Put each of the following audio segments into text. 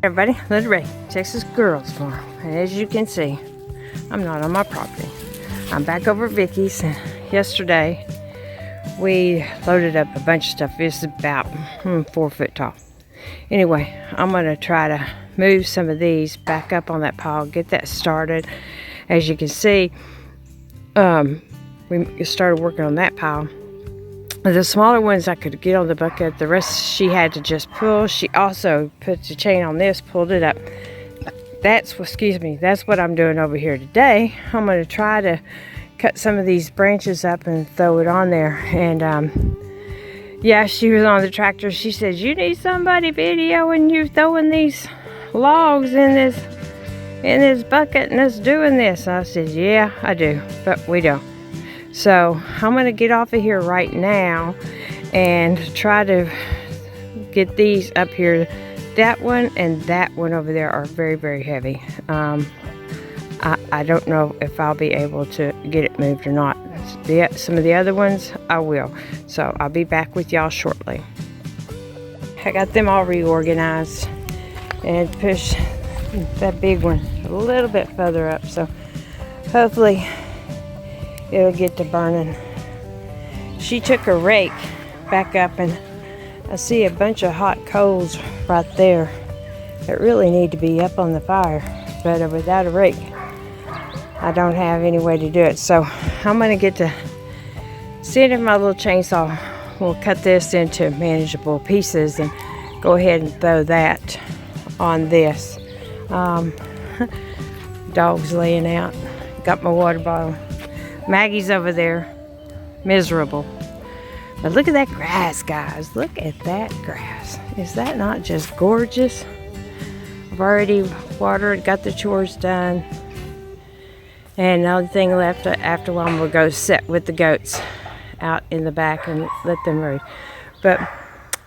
Everybody, Little Ray, Texas Girls Farm. And as you can see, I'm not on my property. I'm back over at Vicky's. And yesterday, we loaded up a bunch of stuff. It's about 4 foot tall. Anyway, I'm going to try to move some of these back up on that pile, get that started. As you can see, we started working on that pile. The smaller ones I could get on the bucket. The rest she had to just pull. She also put the chain on this, pulled it up. That's what I'm doing over here today. I'm going to try to cut some of these branches up and throw it on there. And yeah, she was on the tractor. She said, "You need somebody videoing you throwing these logs in this bucket and us doing this." I said, "Yeah, I do, but we don't." So I'm going to get off of here right now and try to get these up here. That one and that one over there are very, very heavy. I don't know if I'll be able to get it moved or not. Some of the other ones I will. So I'll be back with y'all shortly. I got them all reorganized and pushed that big one a little bit further up. So hopefully it'll get to burning. She took her rake back up and I see a bunch of hot coals right there that really need to be up on the fire, but without a rake I don't have any way to do it. So I'm going to get to see if my little chainsaw will cut this into manageable pieces and go ahead and throw that on this. Dog's laying out. Got my water bottle. Maggie's over there, miserable. But look at that grass, guys. Look at that grass. Is that not just gorgeous? I've already watered, got the chores done. And the only thing left after a while, I'm going to go sit with the goats out in the back and let them root. But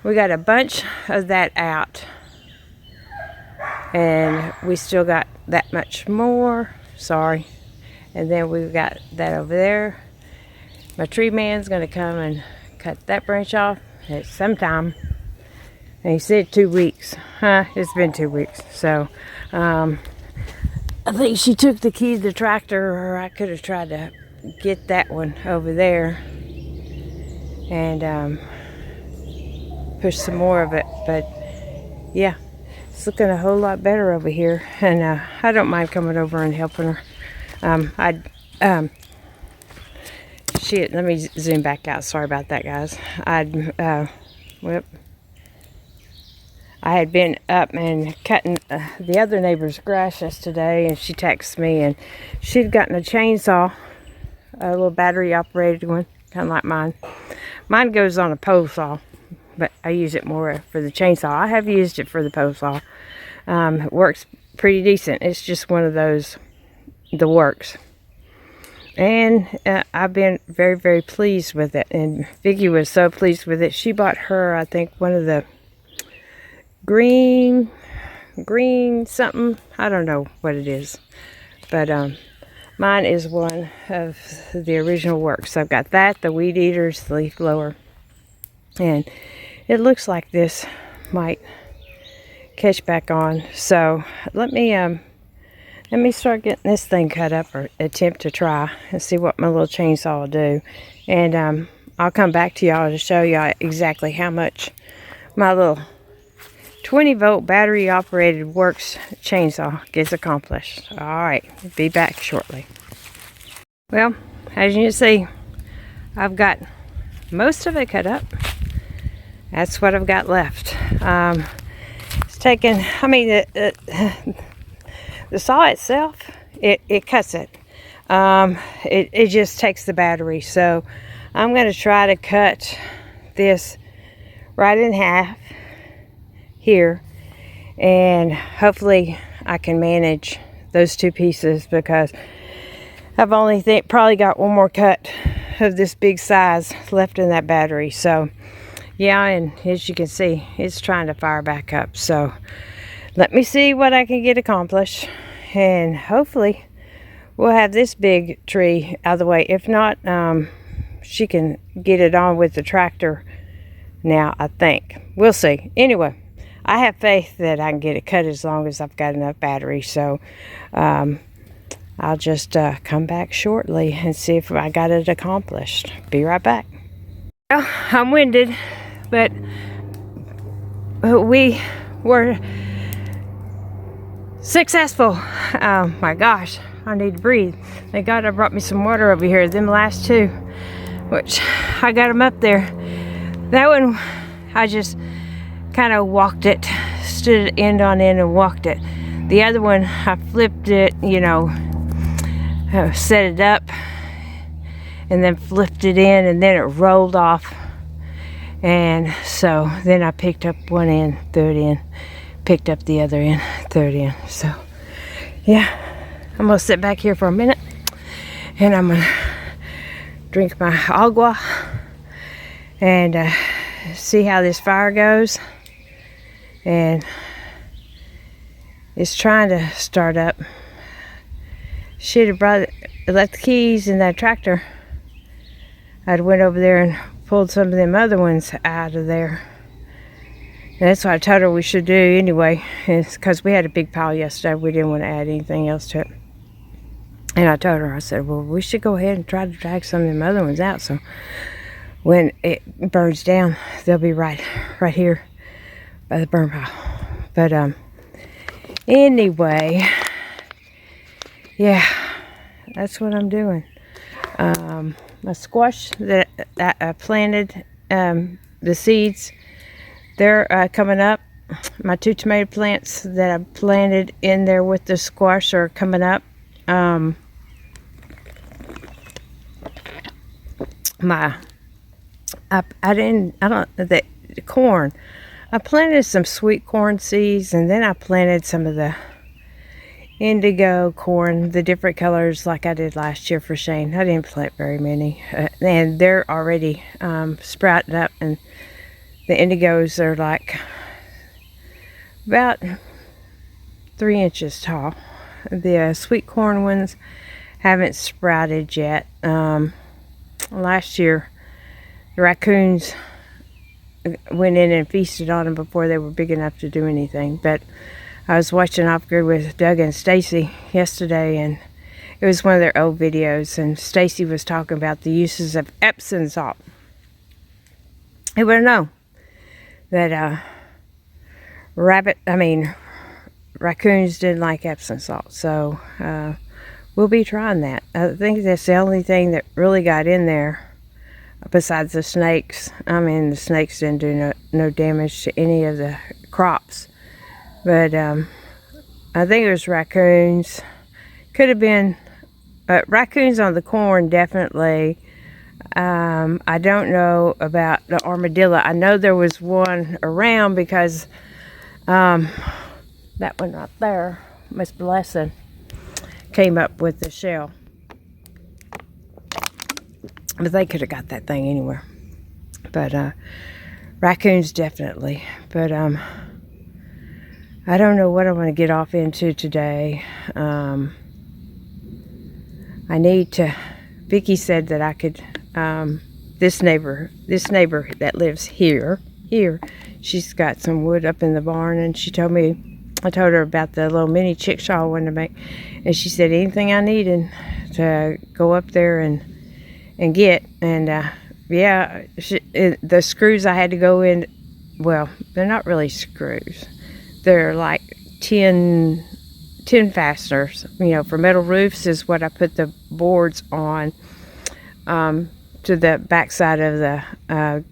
we got a bunch of that out. And we still got that much more. Sorry. And then we've got that over there. My tree man's going to come and cut that branch off at some time. And he said 2 weeks. It's been 2 weeks. So, I think she took the key to the tractor, or I could have tried to get that one over there and push some more of it. But yeah, it's looking a whole lot better over here. And I don't mind coming over and helping her. Let me zoom back out. Sorry about that, guys. I had been up and cutting the other neighbor's grass yesterday, and she texted me, and she'd gotten a chainsaw, a little battery operated one, kind of like mine. Mine goes on a pole saw, but I use it more for the chainsaw. I have used it for the pole saw. It works pretty decent. It's just one of those, the WORX. And I've been very, very pleased with it. And Vicky was so pleased with it. She bought her, I think, one of the green something. I don't know what it is. But mine is one of the original WORX. So I've got that, the weed eaters, the leaf blower. And it looks like this might catch back on. So let me start getting this thing cut up, or attempt to try, and see what my little chainsaw will do. And I'll come back to y'all to show y'all exactly how much my little 20-volt battery operated WORX chainsaw gets accomplished. Alright, be back shortly. Well, as you can see, I've got most of it cut up. That's what I've got left. It's taken, I mean, the saw itself, it cuts it. It just takes the battery. So I'm going to try to cut this right in half here. And hopefully I can manage those two pieces, because I've only probably got one more cut of this big size left in that battery. So yeah, and as you can see, it's trying to fire back up. So let me see what I can get accomplished, and hopefully we'll have this big tree out of the way. If not, she can get it on with the tractor now, I think. We'll see. Anyway, I have faith that I can get it cut as long as I've got enough battery. So I'll just come back shortly and see if I got it accomplished. Be right back. Well, I'm winded, but we were successful. Oh my gosh, I need to breathe. Thank God I brought me some water over here. Them last two, which I got them up there. That one, I just kind of walked it, stood end on end and walked it. The other one, I flipped it, you know, set it up and then flipped it in, and then it rolled off. And so then I picked up one end, threw it in, picked up the other end, threw it in. So yeah, I'm gonna sit back here for a minute and I'm gonna drink my agua and see how this fire goes. And it's trying to start up. Should have left the keys in that tractor. I'd went over there and pulled some of them other ones out of there. And that's what I told her we should do anyway. It's because we had a big pile yesterday. We didn't want to add anything else to it. And I told her, I said, well, we should go ahead and try to drag some of them other ones out. So when it burns down, they'll be right here by the burn pile. But anyway, yeah, that's what I'm doing. My squash that I planted, the seeds, they're coming up. My 2 tomato plants that I planted in there with the squash are coming up. The corn. I planted some sweet corn seeds, and then I planted some of the indigo corn, the different colors like I did last year for Shane. I didn't plant very many, and they're already sprouting up, and the indigos are like about 3 inches tall. The sweet corn ones haven't sprouted yet. Last year the raccoons went in and feasted on them before they were big enough to do anything. But I was watching Off Grid with Doug and Stacy yesterday, and it was one of their old videos, and Stacy was talking about the uses of Epsom salt. Who would have known that raccoons didn't like Epsom salt? So we'll be trying that. I think that's the only thing that really got in there besides the snakes. I mean, the snakes didn't do no damage to any of the crops. But I think it was raccoons. Could have been raccoons on the corn, definitely. I don't know about the armadillo. I know there was one around because that one right there, Miss Blessing, came up with the shell. But they could have got that thing anywhere. But raccoons definitely. But I don't know what I want to get off into today. I need to. Vicky said that I could. This neighbor that lives here, she's got some wood up in the barn, and she told me. I told her about the little mini chickshaw I wanted to make, and she said anything I needed to go up there and get. And yeah, the screws I had to go in. Well, they're not really screws. They're like tin fasteners, you know, for metal roofs is what I put the boards on, to the backside of the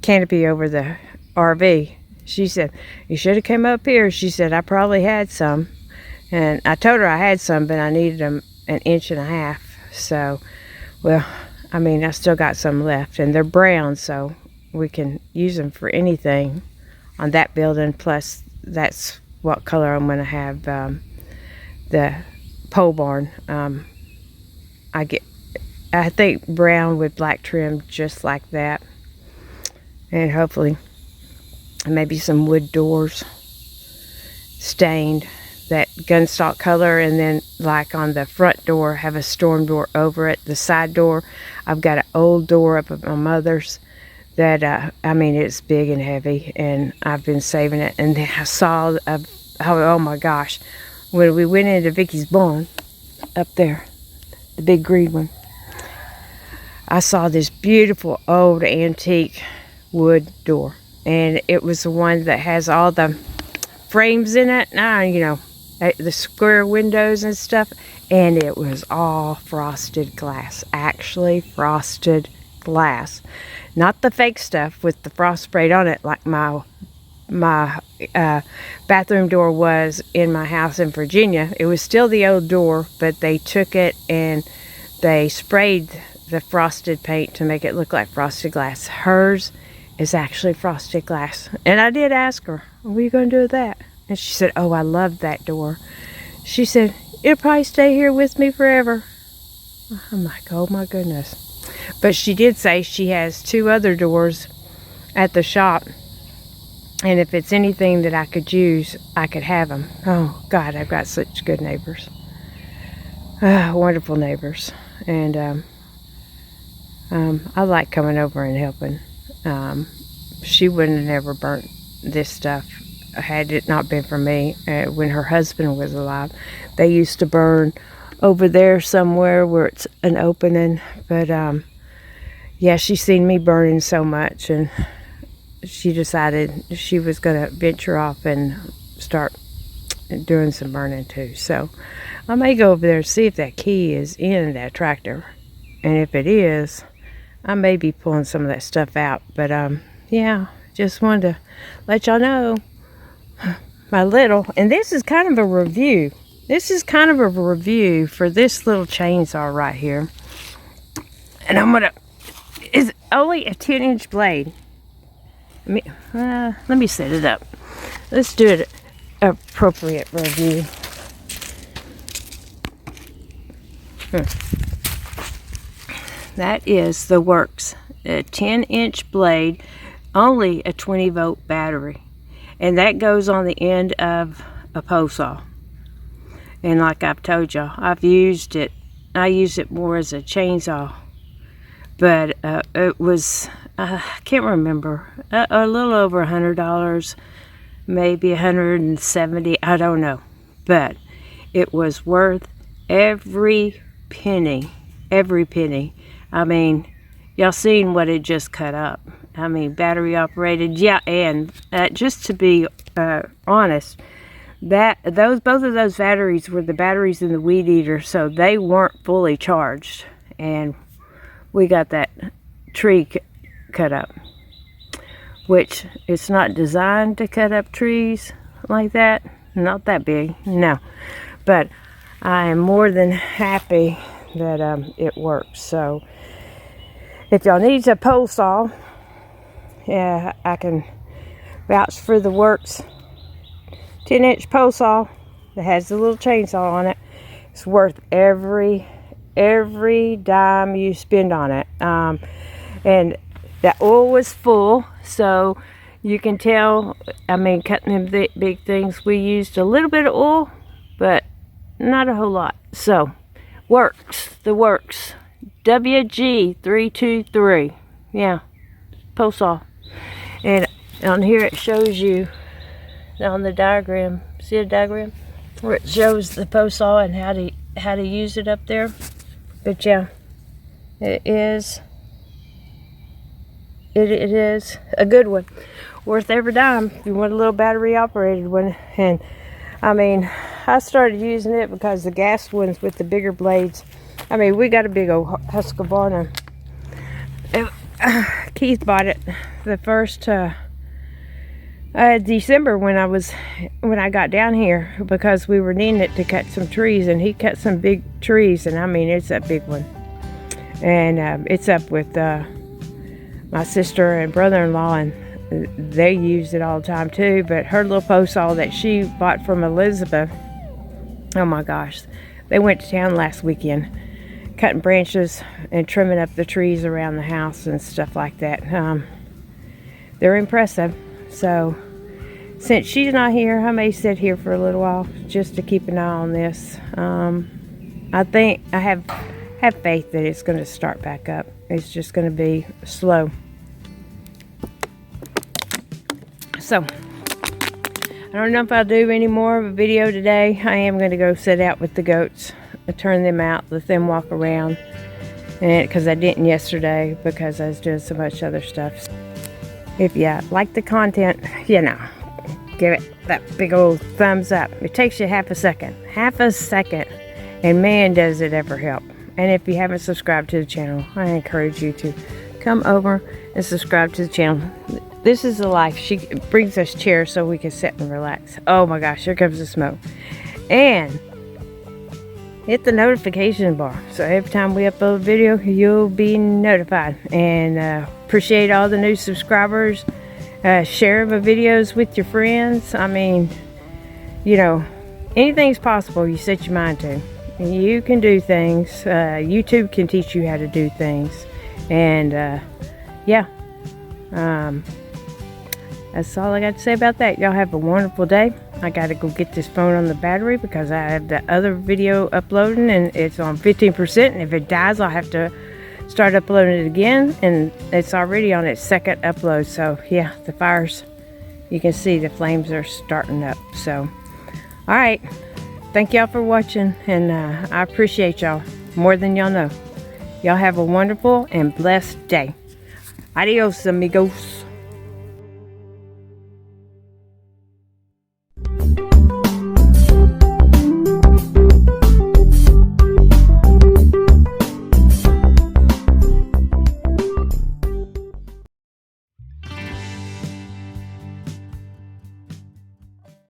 canopy over the RV. She said, you should have come up here. She said, I probably had some. And I told her I had some, but I needed them 1.5 inches. So, well, I mean, I still got some left, and they're brown, so we can use them for anything on that building. Plus, that's what color I'm going to have the pole barn. I think brown with black trim, just like that. And hopefully maybe some wood doors stained that gunstock color, and then like on the front door have a storm door over it. The side door, I've got an old door up at my mother's that, I mean, it's big and heavy, and I've been saving it. And then I saw, oh my gosh, when we went into Vicky's barn up there, the big green one, I saw this beautiful old antique wood door, and it was the one that has all the frames in it, you know, the square windows and stuff, and it was all frosted glass, actually frosted glass, not the fake stuff with the frost sprayed on it like my bathroom door was in my house in Virginia. It was still the old door, but they took it and they sprayed the frosted paint to make it look like frosted glass. Hers is actually frosted glass. And I did ask her, what are you going to do with that? And she said, oh, I love that door. She said, it'll probably stay here with me forever. I'm like, oh my goodness. But she did say she has 2 other doors at the shop, and if it's anything that I could use, I could have them. Oh God, I've got such good neighbors. Wonderful neighbors. And I like coming over and helping. She wouldn't have never burnt this stuff had it not been for me. When her husband was alive, they used to burn over there somewhere where it's an opening, but yeah, she's seen me burning so much, and she decided she was going to venture off and start doing some burning too. So I may go over there and see if that key is in that tractor, and if it is, I may be pulling some of that stuff out. But yeah, just wanted to let y'all know my little, and this is kind of a review. This is kind of a review for this little chainsaw right here. And I'm gonna, it's only a 10-inch blade. Let me set it up. Let's do an appropriate review. That is the WORX, a 10-inch blade, only a 20-volt battery. And that goes on the end of a pole saw. And like I've told y'all, I've used it. I use it more as a chainsaw. But it was, I can't remember, a little over $100, maybe $170, I don't know. But it was worth every penny, every penny. I mean, y'all seen what it just cut up. I mean, battery operated, yeah, and just to be honest, both of those batteries were the batteries in the weed eater, so they weren't fully charged, and we got that tree cut up, which it's not designed to cut up trees like that, not that big, no, but I am more than happy that it works. So if y'all need a pole saw, yeah, I can vouch for the WORX 10-inch pole saw that has the little chainsaw on it. It's worth every dime you spend on it. And the oil was full, so you can tell, I mean, cutting them big things, we used a little bit of oil, but not a whole lot. So WORX, the WORX, WG323, yeah, pole saw. And on here it shows you on the diagram, see the diagram where it shows the pole saw and how to use it up there. But yeah, it is a good one, worth every dime if you want a little battery operated one. And I mean, I started using it because the gas ones with the bigger blades, I mean, we got a big old Husqvarna. Keith bought it the first December when I got down here, because we were needing it to cut some trees, and he cut some big trees, and I mean, it's a big one. And it's up with my sister and brother-in-law, and they use it all the time too. But her little pole saw that she bought from Elizabeth, oh my gosh, they went to town last weekend cutting branches and trimming up the trees around the house and stuff like that. They're impressive. So since she's not here, I may sit here for a little while just to keep an eye on this. I think I have faith that it's going to start back up. It's just going to be slow. So I don't know if I'll do any more of a video today. I am going to go sit out with the goats and turn them out, let them walk around, and because I didn't yesterday because I was doing so much other stuff. If you like the content, you know, give it that big old thumbs up. It takes you half a second, and man, does it ever help. And if you haven't subscribed to the channel, I encourage you to come over and subscribe to the channel. This is the life. She brings us chairs so we can sit and relax. Oh my gosh, here comes the smoke. And hit the notification bar, so every time we upload a video, you'll be notified. And appreciate all the new subscribers. Share my videos with your friends. I mean, you know, anything's possible you set your mind to. You can do things. YouTube can teach you how to do things. And yeah, that's all I got to say about that. Y'all have a wonderful day. I got to go get this phone on the battery because I have the other video uploading and it's on 15%. And if it dies, I'll have to start uploading it again. And it's already on its second upload. So yeah, the fires, you can see the flames are starting up. So, all right. Thank y'all for watching. And I appreciate y'all more than y'all know. Y'all have a wonderful and blessed day. Adios, amigos.